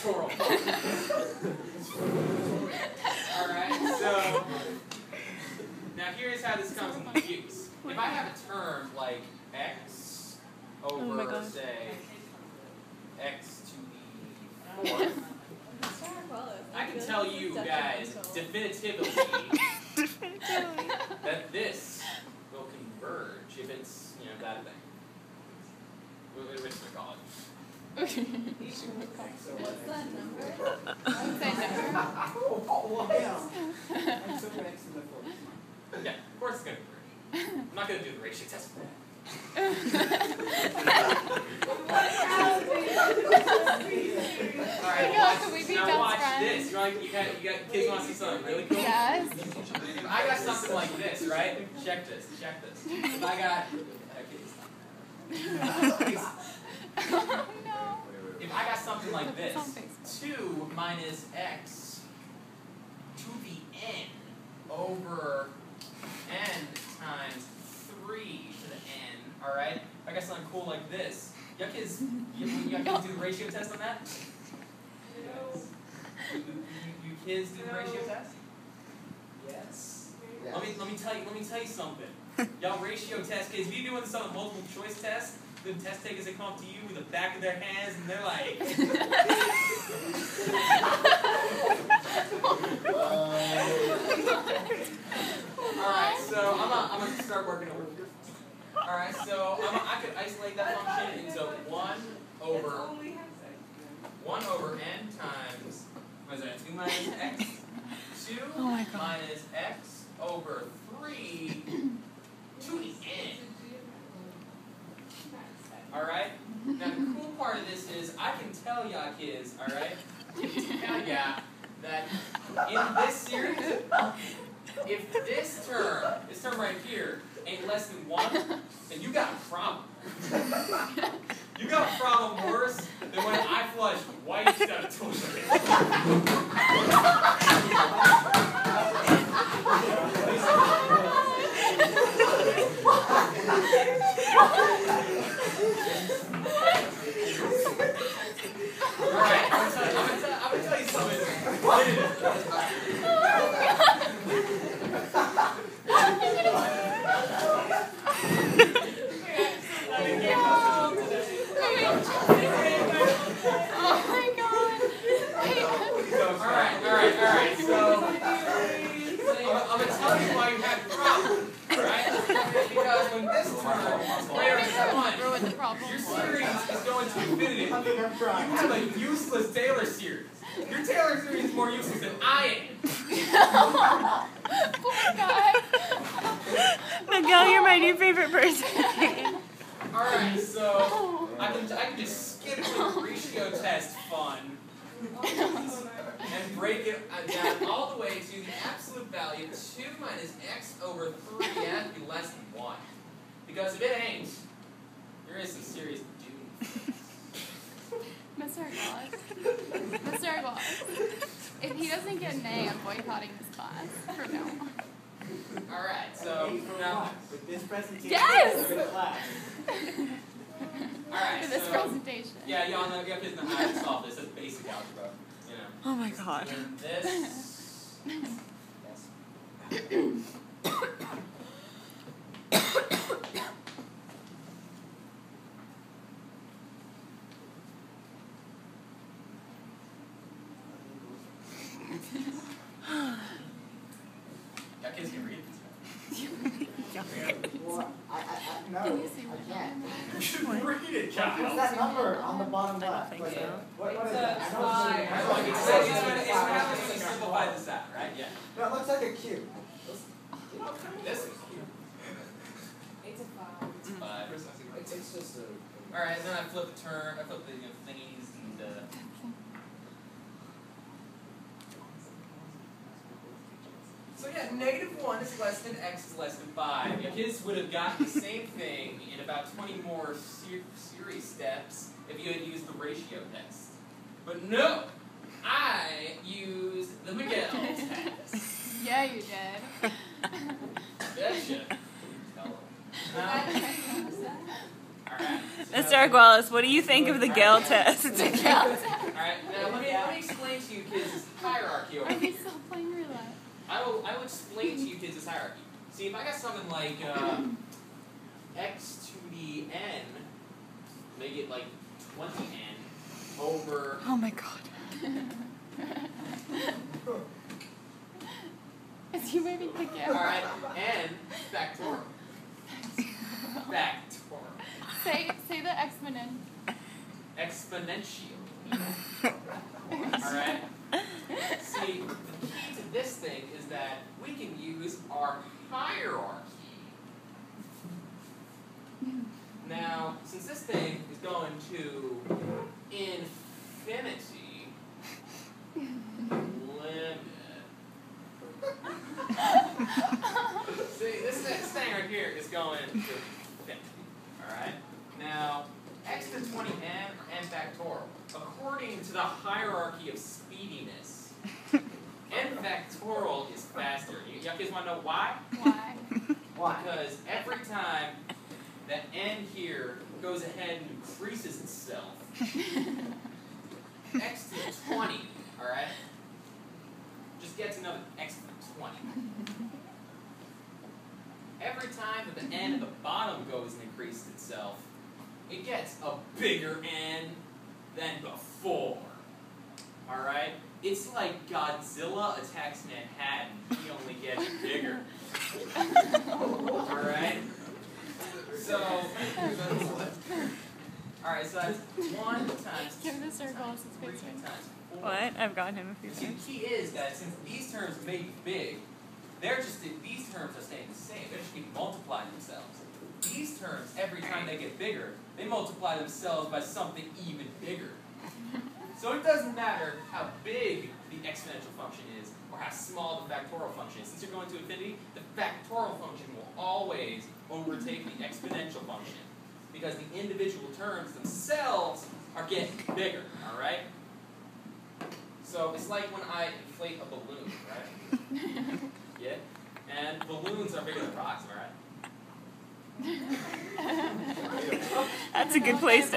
factorial function. Alright, so now here's how this comes into use. If I have a term like x over, say, x to the 4th, I can tell you guys definitively that this will converge if it's, that thing. Which we're going to call it. Okay. What's that number? Say number. Yeah, of course it's going to converge. I'm not going to do the ratio test for that. Now watch this. You got kids want to see something really cool? Yes. If I got something like this, right? Check this. If I got Oh no. If I got something like this, 2 minus x to the n over n times 3 to the n, alright? If I got something cool like this, you kids do the ratio test on that? You kids do the ratio test? Yes. Let me tell you something. Y'all ratio test kids, if you're doing this on a multiple choice test, the test takers, they come up to you with the back of their hands and they're like Alright, so I'm gonna start working over here. Alright, so I could isolate that function into 1 over n times, what is that, 2 minus x? 2 minus x over 3 to the n. Alright? Now the cool part of this is I can tell ya kids, alright? I can tell ya that in this series, if this term right here, ain't less than 1, then you got a problem. You got a problem worse than when I flush whites out of toilet. Alright, I'm gonna tell you something. Alright, so I'm gonna tell you why you had a problem, alright? Because when this term squares 1, your series is going to infinity. You have a useless Taylor series. Your Taylor series is more useless than I am. Poor guy. Miguel, you're my new favorite person. Alright, so I can just skip the ratio test fun and break it down all the way to the absolute value 2 minus x over 3 has to be less than 1. Because if it ain't, there is some serious doom. Mr. Wallace, if he doesn't get an A, I'm boycotting this class from now on. Alright, so now with this presentation, yes! we're in class. Alright, For this presentation. Yeah, y'all know, you guys know how to solve this. It's basic algebra, Oh my god. And this. Y'all kids can read this. Well, no, Can you see I can't. You should read it, What's Kyle. that number on the bottom left? think so. What is It's that? a I know five. it's It's how we simplify this out, right? Yeah. No, it looks like a cube. This is cute. It's a 5. It's 5. It's just a... Alright, and then I flip the term, I flip the thingies and So yeah, -1 is less than x is less than 5. Your kids would have gotten the same thing in about 20 more series steps if you had used the ratio test. But no! I used the Miguel test. Yeah, you did. Betcha. Mr. Wallace, what do you think of the Gale test? Alright, now let me to you kids this hierarchy over Are we here. still playing roulette? I will explain to you kids this hierarchy. See, if I got something like x to the n, make it like 20n over. Oh my god. Is you maybe the camera? Alright, n factorial. Factorial. Say the exponent. Exponential. Alright? See, the key to this thing is that we can use our hierarchy. Now, since this thing is going to infinity, limit. See, this thing right here is going to infinity. Alright? Now, x to the 20n or n factorial, according to the hierarchy of speediness, n factorial is faster. Y'all kids want to know why? Why? Why? Because every time that n here goes ahead and increases itself, x to the 20, alright? Just gets another x to the 20. Every time that the n at the bottom goes and increases itself, it gets a bigger n than before. Alright? It's like Godzilla attacks Manhattan. He only gets bigger. Alright? So, alright, so that's 1 times 2 Give the circle times his 3 face right. times 4. What? I've gotten him a few See, times. the key is that since these terms may be big, these terms are staying the same. They're just keep multiplying themselves. These terms, every time they get bigger, they multiply themselves by something even bigger. So it doesn't matter how big the exponential function is or how small the factorial function is. Since you're going to infinity, the factorial function will always overtake the exponential function because the individual terms themselves are getting bigger, alright? So it's like when I inflate a balloon, right? Yeah? And balloons are bigger than rocks, alright? That's a good place to